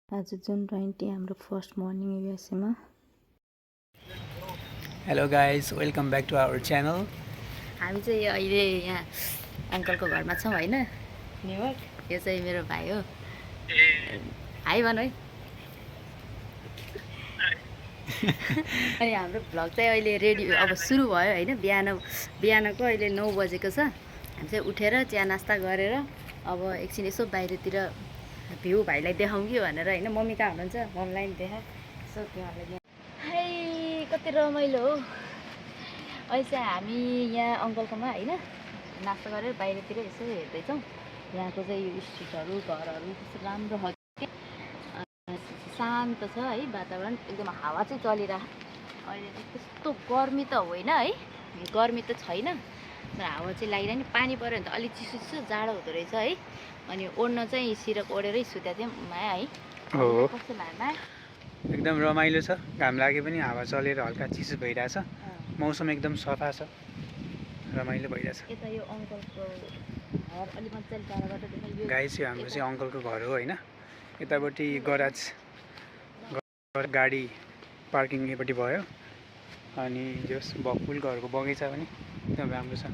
आज जुन 20 हाम्रो first morning युएसएमा। Hello guys, welcome back to our channel. हामी चाहिँ अहिले यहाँ अङ्कलको घरमा छौँ होइन, न्युयोर्क। यो चाहिँ मेरो भाइ हो। हाई भन है। अनि हाम्रो भ्लग चाहिँ अहिले रेडी अब सुरु भयो होइन। बिहानको अहिले 9 बजेको छ। हामी चाहिँ उठेर चिया नास्ता गरेर अब एकछिन यसो बाहिरतिर भ्यू भाइलाई देखाउँ कि भनेर होइन। मम्मी कहाँ हुनुहुन्छ, मम्मीलाई पनि देखा यसो त्यहाँलाई। है कति रमाइलो हो। अहिले चाहिँ हामी यहाँ अङ्कलकोमा होइन नास्ता गरेर बाहिरतिर यसो हेर्दैछौँ। यहाँको चाहिँ यो स्ट्रिटहरू घरहरू कस्तो राम्रो छ, शान्त छ है वातावरण। एकदम हावा चाहिँ चलिरहेको। अहिले चाहिँ त्यस्तो गर्मी त होइन है, गर्मी त छैन, तर हावा चाहिँ लागिरह्यो नि। पानी पऱ्यो भने त अलिक चिसो चिसो जाडो हुँदो रहेछ है। अनि ओड्न चाहिँ सिरक ओढेरै सुतेको थियौँ माया है। हो, कस्तो लाग्यो माया? एकदम रमाइलो छ। घाम लागे पनि हावा चलेर हल्का चिसो भइरहेछ। मौसम एकदम सफा छ, रमाइलो भइरहेछ। यता यो अङ्कलको घर अलि मजाले टाढाबाट देखाइ। गाइस, यो हाम्रो चाहिँ अङ्कलको घर हो होइन। यतापट्टि गराज गाडी पार्किङ यपट्टि भयो। अनि जस फुलको घरको बगैँचा पनि एकदम राम्रो छ।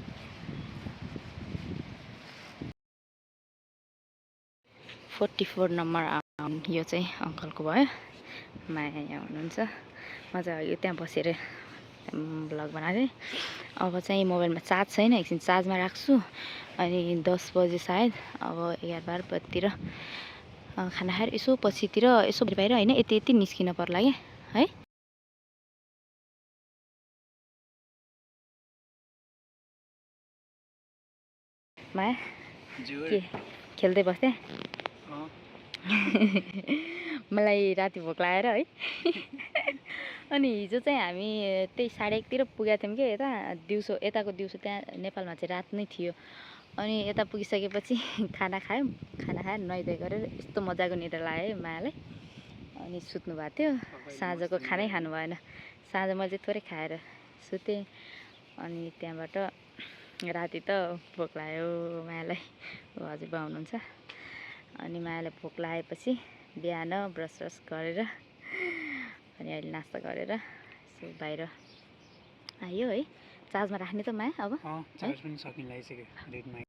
44 नम्बर यो चाहिँ अङ्कलको भयो। माया यहाँ हुनुहुन्छ। म चाहिँ यो त्यहाँ बसेर भ्लग बनाएको थिएँ। अब चाहिँ मोबाइलमा चार्ज छैन, एकछिन चार्जमा राख्छु। अनि 10 बजे सायद अब 11-12 बजीतिर खाना खाएर यसो पछितिर यसो बाहिर होइन यति निस्किन पर्ला क्या है। माया के खेल्दै बस्थेँ। मलाई राति भोक लागेर है। अनि हिजो चाहिँ हामी त्यही 1:30तिर पुगेका थियौँ कि यता दिउँसो। यताको दिउँसो त्यहाँ नेपालमा चाहिँ रात नै थियो। अनि यता पुगिसकेपछि खाना खायौँ। खाना खाएर नुहाइधुवाइ गरेर यस्तो मजाको निद्रा लाग्यो मायालाई। अनि सुत्नु भएको थियो। साँझको खानै खानु भएन। साँझ मैले थोरै खाएर सुतेँ। अनि त्यहाँबाट राति त भोक लाग्यो मायालाई। हजुरबा हुनुहुन्छ। अनि मायालाई भोक लागेपछि बिहान ब्रस गरेर अनि अहिले नास्ता गरेर यसो बाहिर आयो है। चार्जमा राख्ने त माया अब चार्ज पनि सकिन लागिसक्यो रेडमा।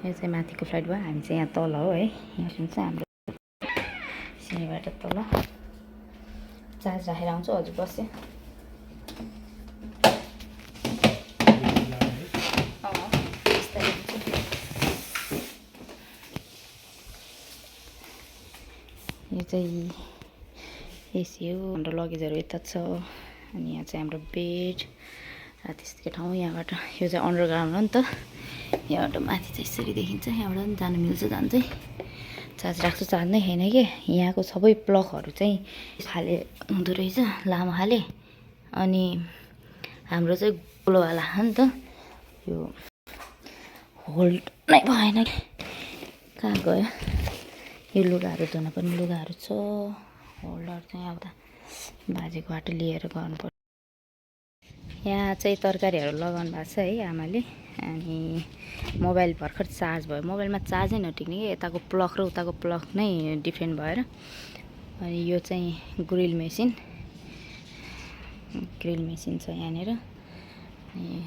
यो चाहिँ माथिको फ्लाइट भयो। हामी चाहिँ यहाँ तल हो है। यहाँ सुन्छ हाम्रो सिँढीबाट तल चार्ज राखेर आउँछु। हजुर बस्यो। यो चाहिँ एसी हो। हाम्रो लगेजहरू यता छ। अनि यहाँ चाहिँ हाम्रो बेड र त्यस्तै ठाउँ। यहाँबाट यो चाहिँ अन्डरग्राउन्ड हो नि त। यहाँबाट माथि चाहिँ यसरी देखिन्छ। यहाँबाट पनि जानु मिल्छ। जानु चाहिँ चार्ज राख्छु। चार्ज नै छैन कि यहाँको सबै प्लगहरू चाहिँ खाले हुँदो रहेछ, लामो खाले। अनि हाम्रो चाहिँ गोलोवाला हो नि त। यो होल्ड नै भएन। कहाँ गयो? यो लुगाहरू धुन पनि लुगाहरू छ। होल्डर चाहिँ अब त बाजेकोबाट लिएर गर्नुपर्छ। यहाँ चाहिँ तरकारीहरू लगाउनु भएको छ है आमाले। अनि मोबाइल भर्खर चार्ज भयो। मोबाइलमा चार्जै नटिक्ने कि यताको प्लग र उताको प्लग नै डिफ्रेन्ट भएर। अनि यो चाहिँ ग्रिल मेसिन छ यहाँनिर। अनि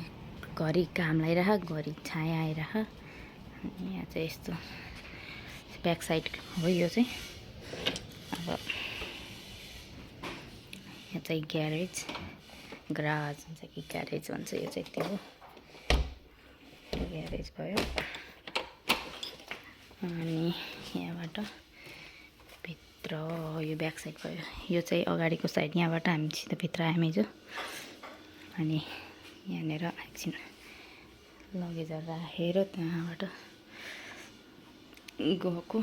घरि घाम लागिरह, घरि छाया आइरह। अनि यहाँ चाहिँ यस्तो ब्याक साइड हो यो चाहिँ। अब यहाँ चाहिँ ग्यारेज हुन्छ कि ग्यारेज भन्छ। यो चाहिँ त्यो हो, ग्यारेज भयो। अनि यहाँबाट भित्र यो ब्याक साइड भयो। यो चाहिँ अगाडिको साइड। यहाँबाट हामी सिधै भित्र आयौँ हिजो। अनि यहाँनिर एकछिन लगेजहरू राखेर त्यहाँबाट गएको।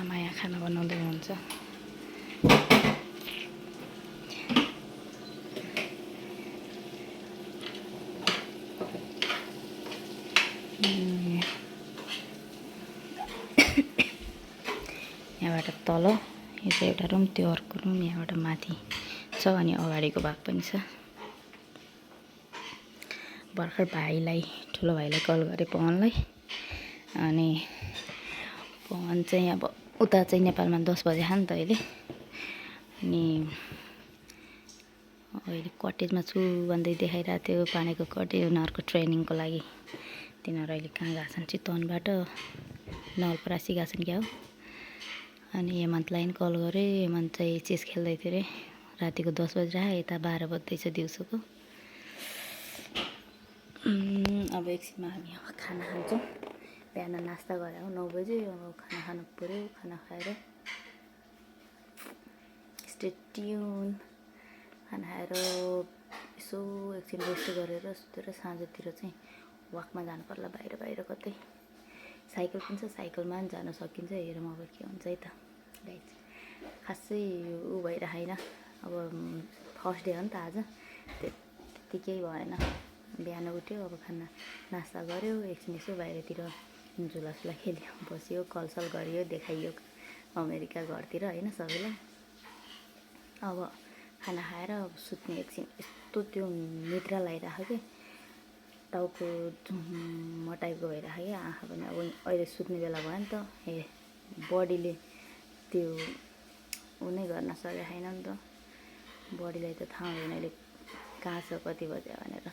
आमा यहाँ खाना बनाउँदै हुनुहुन्छ। यहाँबाट तल यो चाहिँ एउटा रुम, त्यो अर्को रुम यहाँबाट माथि छ अनि अगाडिको भाग पनि छ। भर्खर भाइलाई, ठुलो भाइलाई कल गरेँ पवनलाई, अनि पवन चाहिँ अब उता चाहिँ नेपालमा 10 बजे खायो नि त अहिले, अनि अहिले कटेजमा छु भन्दै देखाइरहेको थियो। पानीको कटेज उनीहरूको ट्रेनिङको लागि। तिनीहरू अहिले कहाँ गएको छन्, चितवनबाट नवलपरासी गएको छन् क्या हो। अनि हेमन्तलाई पनि कल गरेँ, हेमन्त चाहिँ चेस खेल्दै थियो अरे। रातिको 10 बजी आयो, यता 12 बज्दैछ दिउँसोको। अब एकछिनमा हामी अब खाना खान्छौँ। बिहान नास्ता गरे हो 9 बजी, अब खाना खानु पऱ्यो। खाना खाएर स्टे ट्युन। खाना खाएर यसो एकछिन रेस्ट गरेर सुतेर साँझतिर चाहिँ वाकमा जानु पर्ला, बाहिर कतै। साइकल पनि छ, साइकलमा पनि जान सकिन्छ। हेरौँ अब के हुन्छ है त गाइस। खासै ऊ भइरहेको छैन, अब फर्स्ट डे हो नि त आज, त्यत्तिकै भएन। बिहान उठ्यो, अब खाना नास्ता गऱ्यो, एकछिन यसो बाहिरतिर झुलासुला खेल्यो, बस्यो, कलसल गरियो, देखाइयो अमेरिका घरतिर होइन सबैलाई। अब खाना खाएर अब सुत्ने एकछिन। यस्तो त्यो निद्रा लगाइरहेको कि टाउको झुम्म टाइपको भइरहेको कि, आँखा पनि अब अहिले सुत्ने बेला भयो नि त। बडीले त्यो ऊ नै गर्न सकेको छैन नि त। बडीलाई त थाहा हुँदैन अहिले कहाँ छ, कति बज्यो भनेर।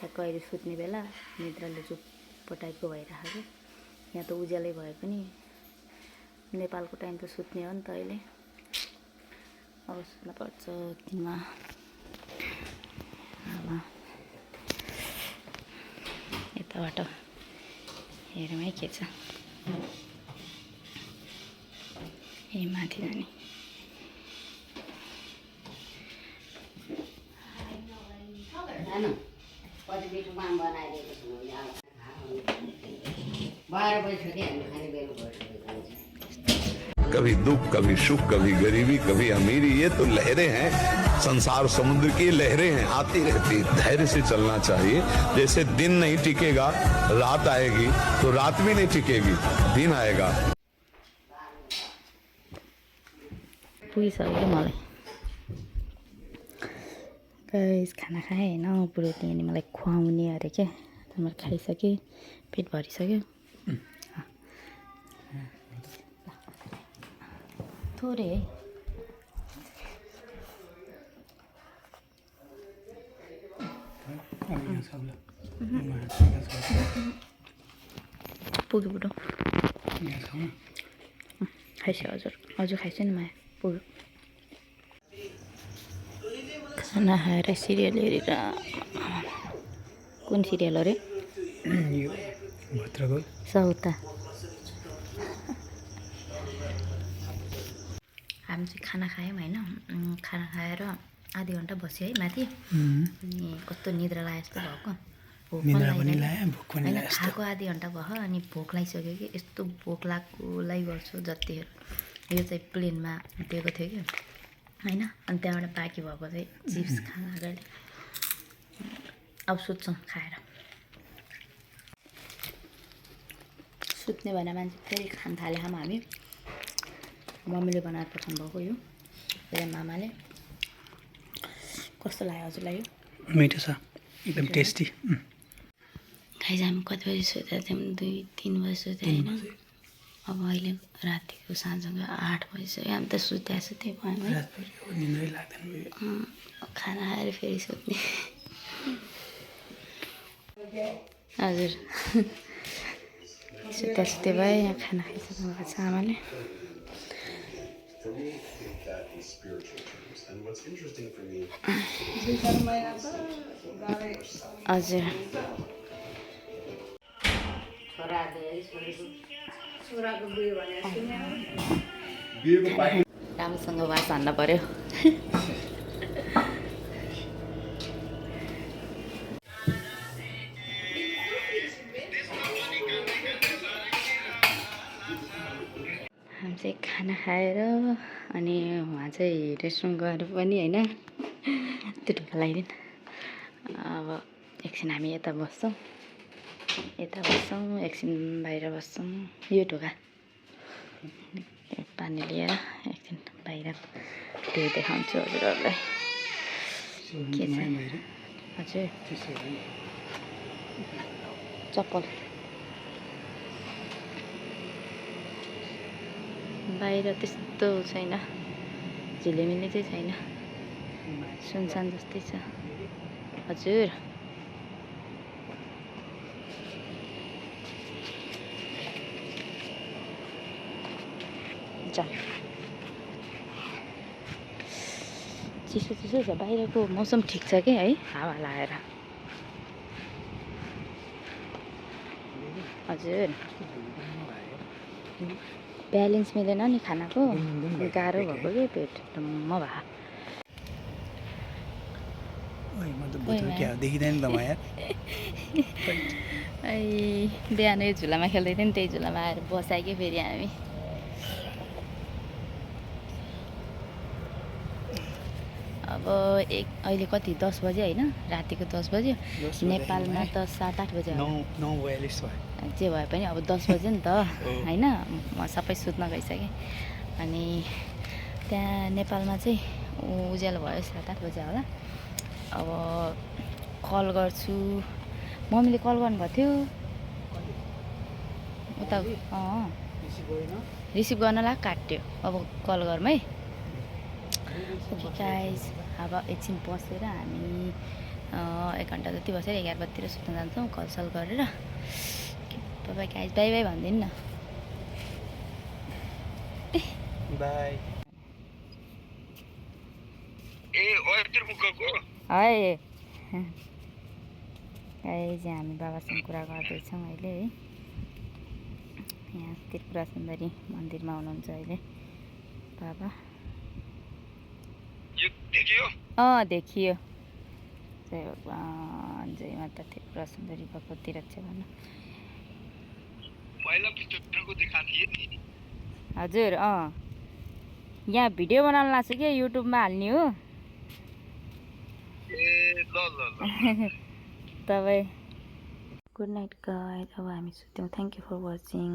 ठ्याक्क अहिले सुत्ने बेला निद्राले चुप्पो टाइपको भइरहेको कि। यहाँ त उज्यालै भए पनि नेपालको टाइम त सुत्ने हो नि त अहिले। अब सुत्नुपर्छ किनमा। अब यताबाट हेरौँ है के छ। ए माथि जाने। कभी दुख, कभी सुख, कभी गरीबी, कभी अमीरी, ये तो लहरें हैं। संसार समुद्र की लहरें हैं, आती रहती। धैर्य से चलना चाहिए। जैसे दिन नहीं टिकेगा, रात आएगी, तो रात भी नहीं टिकेगी, दिन आएगा। पुगिसक्यो मलाई गाइस। खाना खाएँ होइन, पुरोले अनि मलाई खुवाउने अरे क्या। मैले खाइसकेँ, पेट भरिसक्यो। थोरै है, पुग्यो बुढो। खाइसक्यो हजुर खाइसक्यो नि माया, पुग्यो। खाना खाएर सिरियल हेरेर। कुन सिरियल अरे? यो भद्रगोल सौता। हामी चाहिँ खाना खायौँ होइन। खाना खाएर आधी घन्टा बस्यो है माथि। अनि कस्तो निद्रा लाग्यो जस्तो भएको, भोक पनि होइन। खाएको आधी घन्टा भयो अनि भोक लागिसक्यो कि। यस्तो भोक लाग्योलाई गर्छु जतिखेर। यो चाहिँ प्लेनमा दिएको थियो कि होइन। अनि त्यहाँबाट बाँकी भएको चाहिँ चिप्स खाना अगाडि। अब सुत्छौँ खाएर। सुत्ने भनेर मान्छे फेरि खान थाल्यो हामी। मम्मीले बनाएर पठाउनु भएको यो, मेरो मामाले। कस्तो लाग्यो हजुरलाई यो? मिठो छ, एकदम टेस्टी। खाइज हामी कति बजी सुतेको थियौँ? 2-3 बजी सुत्यो होइन। अब अहिले रातिको साँझको 8 बजिसक्यो। हामी त सुत्यो भएन। निन्द्रै लाग्दैन। खाना खाएर फेरि सुत्ने। हजुर सुत्यो भयो। यहाँ खाना खाइसक्नु भएको छ आमाले। हजुर राम्रोसँग वास हान्न पर्यो। हामी चाहिँ खाना खाएर अनि उहाँ चाहिँ रेस्टुरेन्ट गएर पनि होइन, त्यो ढोका लगाइदिनु। अब एकछिन हामी यता बस्छौँ, एकछिन बाहिर बस्छौँ। यो ढोका पानी लिएर एकछिन बाहिर त्यो देखाउँछु हजुरहरूलाई के छ हजुर चप्पल बाहिर त्यस्तो छैन झिलिमिली चाहिँ छैन सुनसान जस्तै छ हजुर चिसो चिसो छ बाहिरको मौसम ठिक छ कि है हावा लगाएर हजुर ब्यालेन्स मिलेन नि खानाको गाह्रो भएको कि पेट डम्म भयो देखिँदैन त म यहाँ बिहान यो झुलामा खेल्दै थियौँ त्यही झुलामा आएर बसायो कि फेरि हामी अब अहिले कति 10 बजे होइन रातिको 10 बज्यो नेपालमा त 7-8 बजे जे भए पनि अब 10 बज्यो नि त होइन म सबै सुत्न गइसकेँ अनि त्यहाँ नेपालमा चाहिँ उज्यालो भयो 7-8 बजे होला अब कल गर्छु मम्मीले कल गर्नुभएको थियो उता रिसिभ गर्न लाग काट्यो अब कल गरौँ है ओके गाइज अब एकछिन बसेर हामी 1 घन्टा जति बसेर 11 बजीतिर सुत्न जान्छौँ कलसल गरेर बाई गाइज बाई बाई भनिदिनु न बाई है गाइज हामी बाबासँग कुरा गर्दैछौँ अहिले है यहाँ त्रिपुरा सुन्दरी मन्दिरमा हुनुहुन्छ अहिले बाबा देखियो जय भगवान जय माता त्रिपुरा सुन्दरी भगवती रक्षा गर्नु हजुर यहाँ भिडियो बनाउन लाग्छ कि युट्युबमा हाल्ने हो तपाईँ गुड नाइट गाइज अब हामी सुत्यौँ थ्याङ्क यू फर वाचिङ